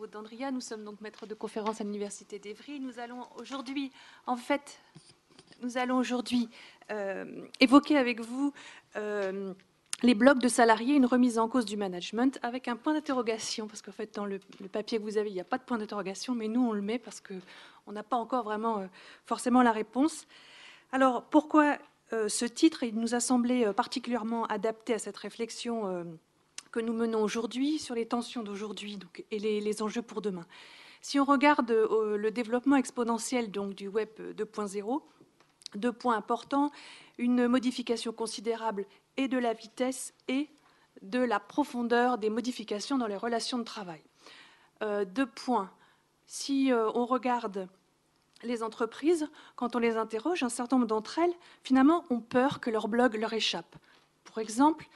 Aude Dandria, nous sommes donc maîtres de conférence à l'Université d'Évry. Nous allons aujourd'hui, évoquer avec vous les blocs de salariés, une remise en cause du management, avec un point d'interrogation, parce qu'en fait, dans le papier que vous avez, il n'y a pas de point d'interrogation, mais nous, on le met parce qu'on n'a pas encore vraiment forcément la réponse. Alors, pourquoi ce titre? Il nous a semblé particulièrement adapté à cette réflexion que nous menons aujourd'hui sur les tensions d'aujourd'hui et les enjeux pour demain. Si on regarde le développement exponentiel donc, du Web 2.0, 2 points importants, une modification considérable et de la vitesse et de la profondeur des modifications dans les relations de travail. 2 points. Si on regarde les entreprises, quand on les interroge, un certain nombre d'entre elles, finalement, ont peur que leur blog leur échappe. Pour exemple,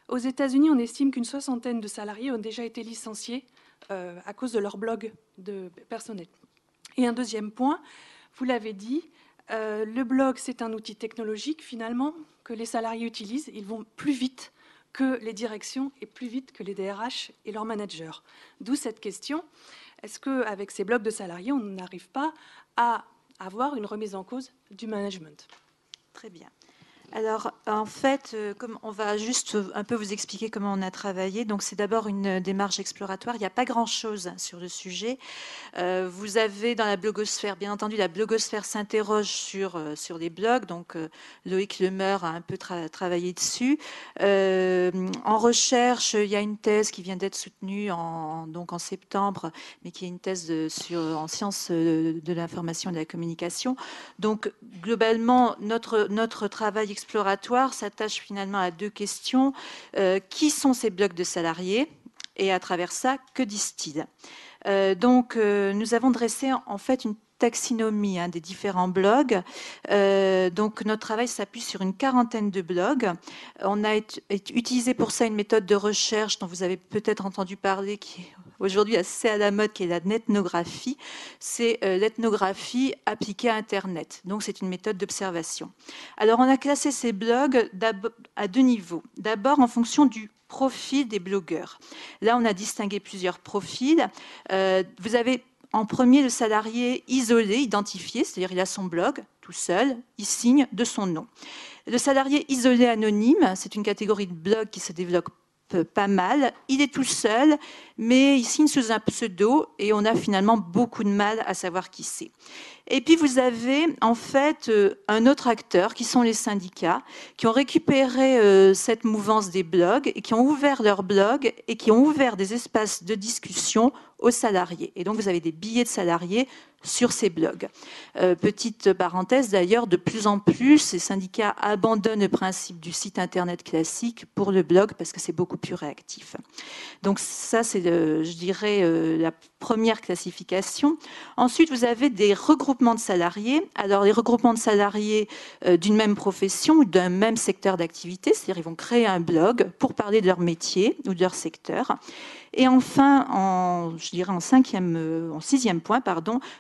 aux États-Unis, on estime qu'une 60aine de salariés ont déjà été licenciés à cause de leur blog personnel. Et un deuxième point, vous l'avez dit, le blog, c'est un outil technologique, finalement, que les salariés utilisent. Ils vont plus vite que les directions et plus vite que les DRH et leurs managers. D'où cette question, est-ce qu'avec ces blogs de salariés, on n'arrive pas à avoir une remise en cause du management? Très bien. Alors, en fait, comme on va juste un peu vous expliquer comment on a travaillé. Donc, c'est d'abord une démarche exploratoire. Il n'y a pas grand-chose sur le sujet. Vous avez dans la blogosphère, bien entendu, la blogosphère s'interroge sur les blogs. Donc, Loïc Lemeur a un peu travaillé dessus. En recherche, il y a une thèse qui vient d'être soutenue en septembre, mais qui est une thèse en sciences de l'information et de la communication. Donc, globalement, notre travail exploratoire s'attache finalement à 2 questions. Qui sont ces blocs de salariés? Et à travers ça, que disent-ils? Nous avons dressé en fait une taxinomie des différents blogs. Donc, notre travail s'appuie sur une 40aine de blogs. On a utilisé pour ça une méthode de recherche dont vous avez peut-être entendu parler, qui est aujourd'hui assez à la mode, qui est la netnographie. C'est l'ethnographie appliquée à Internet. Donc, c'est une méthode d'observation. Alors, on a classé ces blogs à 2 niveaux. D'abord, en fonction du profil des blogueurs. Là, on a distingué plusieurs profils. Vous avez en premier le salarié isolé, identifié, c'est-à-dire il a son blog tout seul, il signe de son nom. Le salarié isolé anonyme, c'est une catégorie de blog qui se développe pas mal. Il est tout seul, mais il signe sous un pseudo et on a finalement beaucoup de mal à savoir qui c'est. Et puis vous avez en fait un autre acteur qui sont les syndicats qui ont récupéré cette mouvance des blogs et qui ont ouvert leurs blogs et qui ont ouvert des espaces de discussion aux salariés. Et donc vous avez des billets de salariés sur ces blogs. Petite parenthèse d'ailleurs, de plus en plus, ces syndicats abandonnent le principe du site internet classique pour le blog parce que c'est beaucoup plus réactif. Donc ça, c'est, je dirais, la première classification. Ensuite, vous avez des regroupements de salariés. Alors, les regroupements de salariés d'une même profession ou d'un même secteur d'activité, c'est-à-dire ils vont créer un blog pour parler de leur métier ou de leur secteur. Et enfin, en 6e point,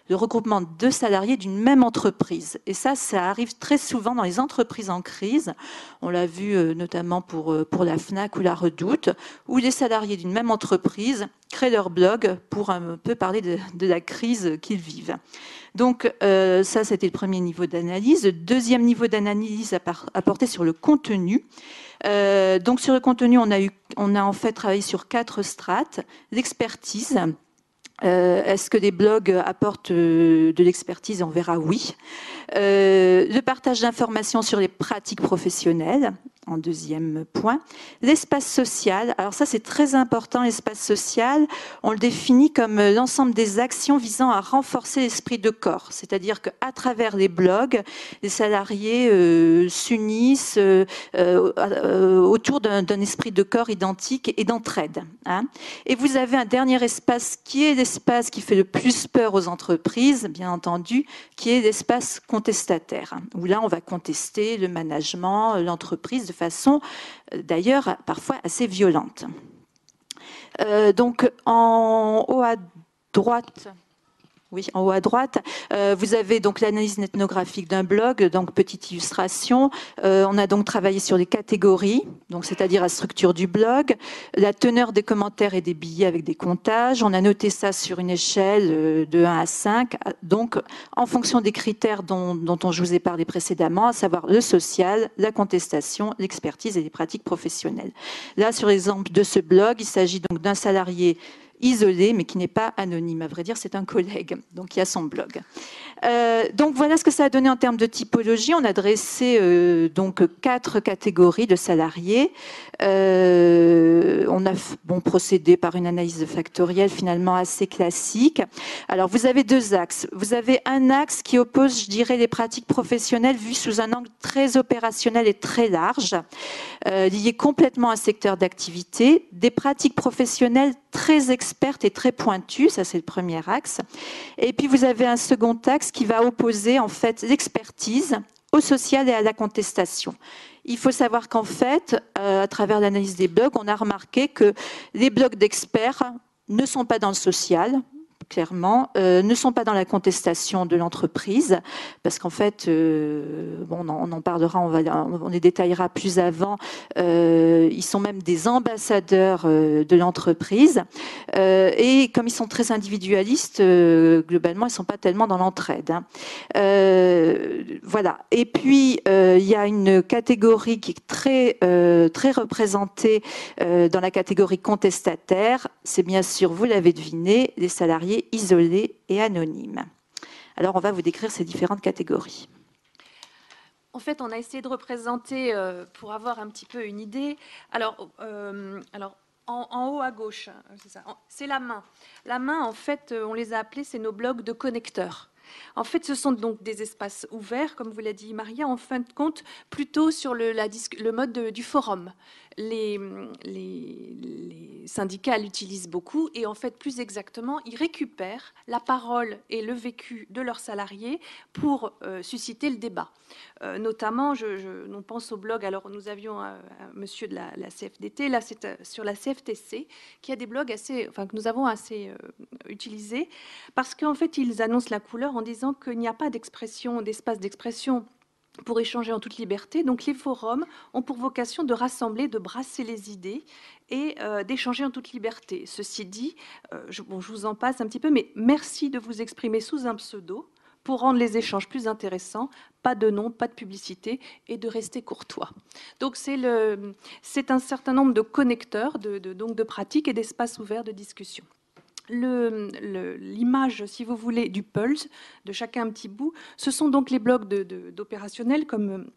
le regroupement de salariés d'une même entreprise. Et ça arrive très souvent dans les entreprises en crise. On l'a vu notamment pour la FNAC ou la Redoute, où les salariés d'une même entreprise créent leur blog pour un peu parler de la crise qu'ils vivent. Donc ça, c'était le premier niveau d'analyse. Le deuxième niveau d'analyse a porté sur le contenu. Donc sur le contenu, on a en fait travaillé sur 4 strates. L'expertise. Est-ce que les blogs apportent de l'expertise? On verra oui. Le partage d'informations sur les pratiques professionnelles, en deuxième point. L'espace social, alors ça c'est très important, l'espace social, on le définit comme l'ensemble des actions visant à renforcer l'esprit de corps, c'est-à-dire qu'à travers les blogs, les salariés s'unissent autour d'un esprit de corps identique et d'entraide. Et vous avez un dernier espace qui est l'espace qui fait le plus peur aux entreprises, bien entendu, qui est l'espace contestataire, où là on va contester le management, l'entreprise, de façon d'ailleurs parfois assez violente. Donc en haut à droite, Oui, en haut à droite, vous avez donc l'analyse ethnographique d'un blog, donc petite illustration. On a donc travaillé sur les catégories, donc c'est-à-dire la structure du blog, la teneur des commentaires et des billets avec des comptages. On a noté ça sur une échelle de 1 à 5, donc en fonction des critères dont je vous ai parlé précédemment, à savoir le social, la contestation, l'expertise et les pratiques professionnelles. Là, sur l'exemple de ce blog, il s'agit donc d'un salarié isolé, mais qui n'est pas anonyme. À vrai dire, c'est un collègue, donc il y a son blog. Donc voilà ce que ça a donné en termes de typologie. On a dressé donc 4 catégories de salariés. On a procédé par une analyse factorielle finalement assez classique. Alors vous avez 2 axes. Vous avez un axe qui oppose, je dirais, les pratiques professionnelles vues sous un angle très opérationnel et très large, liées complètement à un secteur d'activité, des pratiques professionnelles très expertes et très pointues, ça c'est le premier axe. Et puis vous avez un second axe qui va opposer en fait l'expertise au social et à la contestation. Il faut savoir qu'en fait, à travers l'analyse des blogs, on a remarqué que les blogs d'experts ne sont pas dans le social, clairement, ne sont pas dans la contestation de l'entreprise, parce qu'en fait, on en parlera, on les détaillera plus avant, ils sont même des ambassadeurs de l'entreprise, et comme ils sont très individualistes, globalement, ils ne sont pas tellement dans l'entraide. Voilà. Et puis, il y a une catégorie qui est très représentée dans la catégorie contestataire, c'est bien sûr, vous l'avez deviné, les salariés isolés et anonymes. Alors, on va vous décrire ces différentes catégories. En fait, on a essayé de représenter, pour avoir un petit peu une idée. Alors en haut à gauche, c'est la main. La main, en fait, on les a appelés, c'est nos blocs de connecteurs. En fait, ce sont donc des espaces ouverts, comme vous l'a dit Maria, en fin de compte, plutôt sur le mode du forum. Les syndicats l'utilisent beaucoup et en fait, plus exactement, ils récupèrent la parole et le vécu de leurs salariés pour susciter le débat. Notamment, on pense au blog, alors nous avions un monsieur de la CFDT, là c'est sur la CFTC, qui a des blogs que nous avons assez utilisés, parce qu'en fait, ils annoncent la couleur en disant qu'il n'y a pas d'espace d'expression pour échanger en toute liberté. Donc les forums ont pour vocation de rassembler, de brasser les idées et d'échanger en toute liberté. Ceci dit, je vous en passe un petit peu, mais merci de vous exprimer sous un pseudo pour rendre les échanges plus intéressants, pas de nom, pas de publicité, et de rester courtois. Donc c'est un certain nombre de connecteurs, donc de pratiques et d'espaces ouverts de discussion. L'image, si vous voulez, du pulse, de chacun un petit bout, ce sont donc les blocs d'opérationnels, comme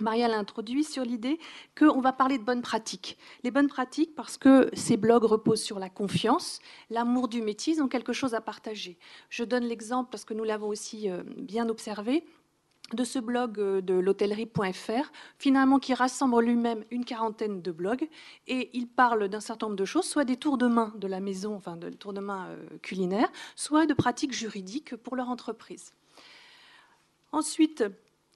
Maria l'a introduit, sur l'idée qu'on va parler de bonnes pratiques. Les bonnes pratiques parce que ces blogs reposent sur la confiance, l'amour du métier, ils ont quelque chose à partager. Je donne l'exemple, parce que nous l'avons aussi bien observé, de ce blog de l'hôtellerie.fr, finalement qui rassemble lui-même une quarantaine de blogs, et il parle d'un certain nombre de choses, soit des tours de main de la maison, enfin de tours de main culinaires, soit de pratiques juridiques pour leur entreprise. Ensuite,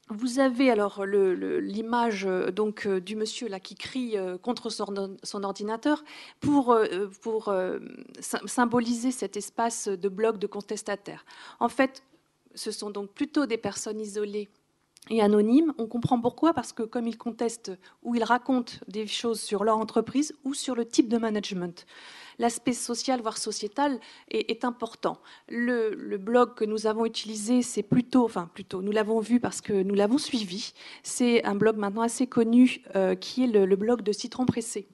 vous avez alors l'image donc du monsieur là qui crie contre son ordinateur pour symboliser cet espace de blog de contestataires. En fait, ce sont donc plutôt des personnes isolées et anonymes. On comprend pourquoi, parce que comme ils contestent ou ils racontent des choses sur leur entreprise ou sur le type de management, l'aspect social, voire sociétal, est important. Le blog que nous avons utilisé, c'est plutôt, nous l'avons vu parce que nous l'avons suivi. C'est un blog maintenant assez connu qui est le blog de Citron Pressé.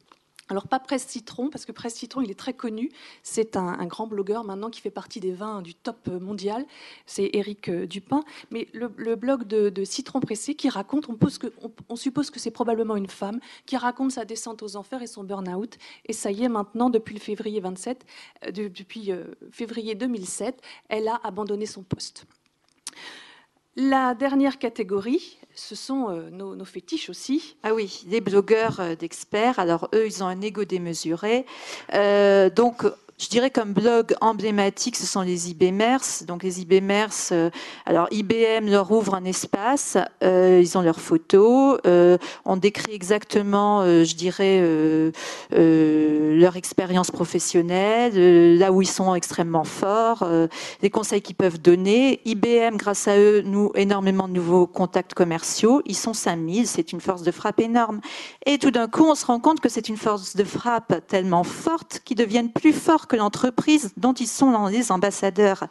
Alors, pas Presse Citron, parce que Presse Citron, il est très connu. C'est un grand blogueur maintenant qui fait partie des 20 du top mondial. C'est Éric Dupin. Mais le blog de Citron Pressé qui raconte, on suppose que c'est probablement une femme, qui raconte sa descente aux enfers et son burn-out. Et ça y est, maintenant, depuis février 2007, elle a abandonné son poste. La dernière catégorie, ce sont nos fétiches aussi. Ah oui, les blogueurs d'experts. Alors eux, ils ont un ego démesuré. Donc je dirais comme blog emblématique, ce sont les IBMers. Donc les IBMers, alors IBM leur ouvre un espace, ils ont leurs photos, on décrit exactement, je dirais, leur expérience professionnelle, là où ils sont extrêmement forts, les conseils qu'ils peuvent donner. IBM, grâce à eux, nous énormément de nouveaux contacts commerciaux. Ils sont 5000, c'est une force de frappe énorme. Et tout d'un coup, on se rend compte que c'est une force de frappe tellement forte qu'ils deviennent plus forts que l'entreprise dont ils sont les ambassadeurs.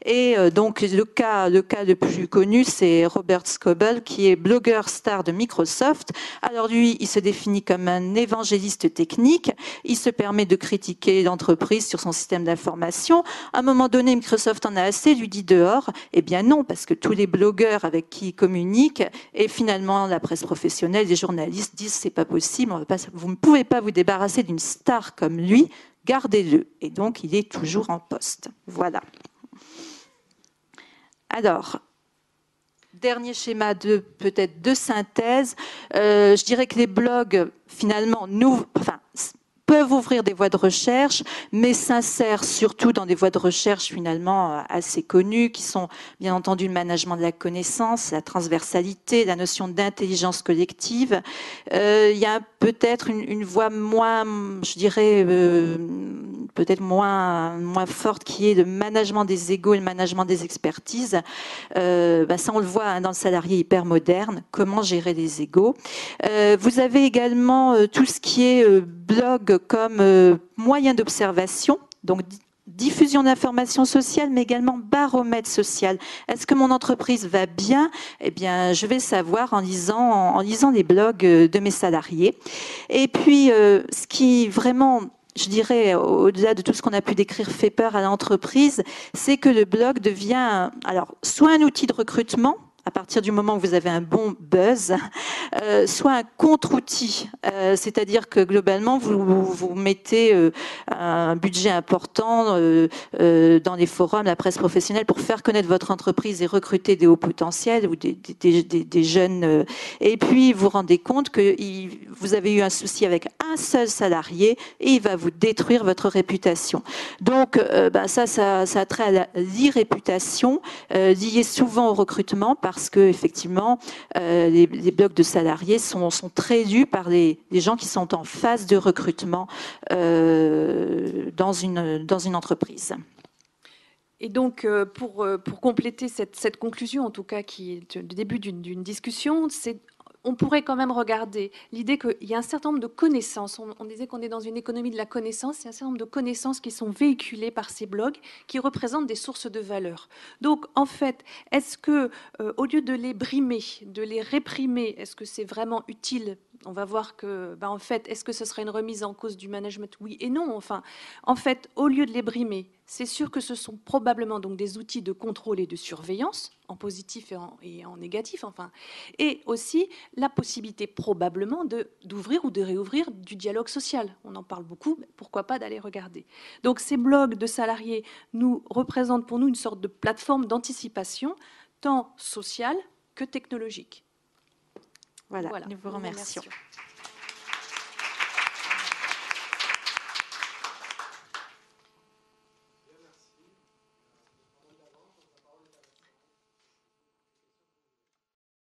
Et donc, le cas le plus connu, c'est Robert Scoble, qui est blogueur star de Microsoft. Alors lui, il se définit comme un évangéliste technique. Il se permet de critiquer l'entreprise sur son système d'information. À un moment donné, Microsoft en a assez, lui dit dehors. Eh bien non, parce que tous les blogueurs avec qui il communique, et finalement la presse professionnelle, les journalistes disent c'est pas possible, vous ne pouvez pas vous débarrasser d'une star comme lui, gardez-le. Et donc il est toujours en poste. Voilà. Alors, dernier schéma peut-être de synthèse. Je dirais que les blogs, finalement, peuvent ouvrir des voies de recherche, mais s'insèrent surtout dans des voies de recherche finalement assez connues, qui sont bien entendu le management de la connaissance, la transversalité, la notion d'intelligence collective. Il y a peut-être une voie moins, je dirais, peut-être moins forte, qui est le management des égos et le management des expertises. Ça, on le voit hein, dans le salarié hyper moderne, comment gérer les égos. Vous avez également tout ce qui est blog comme moyen d'observation, donc diffusion d'informations sociales, mais également baromètre social. Est-ce que mon entreprise va bien? Eh bien, je vais savoir en lisant les blogs de mes salariés. Et puis, ce qui vraiment, je dirais, au-delà de tout ce qu'on a pu décrire, fait peur à l'entreprise, c'est que le blog devient, alors, soit un outil de recrutement, à partir du moment où vous avez un bon buzz, soit un contre-outil, c'est-à-dire que globalement, vous mettez un budget important dans les forums, la presse professionnelle, pour faire connaître votre entreprise et recruter des hauts potentiels ou des jeunes. Et puis, vous vous rendez compte que vous avez eu un souci avec un seul salarié et il va vous détruire votre réputation. Donc, ça a trait à l'irréputation, liée souvent au recrutement, parce que effectivement, les blogs de salariés sont très lus par les gens qui sont en phase de recrutement dans une entreprise. Et donc, pour compléter cette conclusion, en tout cas, qui est le début d'une discussion, on pourrait quand même regarder l'idée qu'il y a un certain nombre de connaissances. On disait qu'on est dans une économie de la connaissance. Il y a un certain nombre de connaissances qui sont véhiculées par ces blogs, qui représentent des sources de valeur. Donc, en fait, est-ce que, au lieu de les brimer, de les réprimer, est-ce que c'est vraiment utile? On va voir que, en fait, est-ce que ce serait une remise en cause du management? Oui et non. Enfin, en fait, au lieu de les brimer, c'est sûr que ce sont probablement donc des outils de contrôle et de surveillance, en positif et en négatif, enfin, et aussi la possibilité probablement d'ouvrir ou de réouvrir du dialogue social. On en parle beaucoup, mais pourquoi pas d'aller regarder. Donc ces blogs de salariés nous représentent pour nous une sorte de plateforme d'anticipation, tant sociale que technologique. Voilà, nous vous remercions.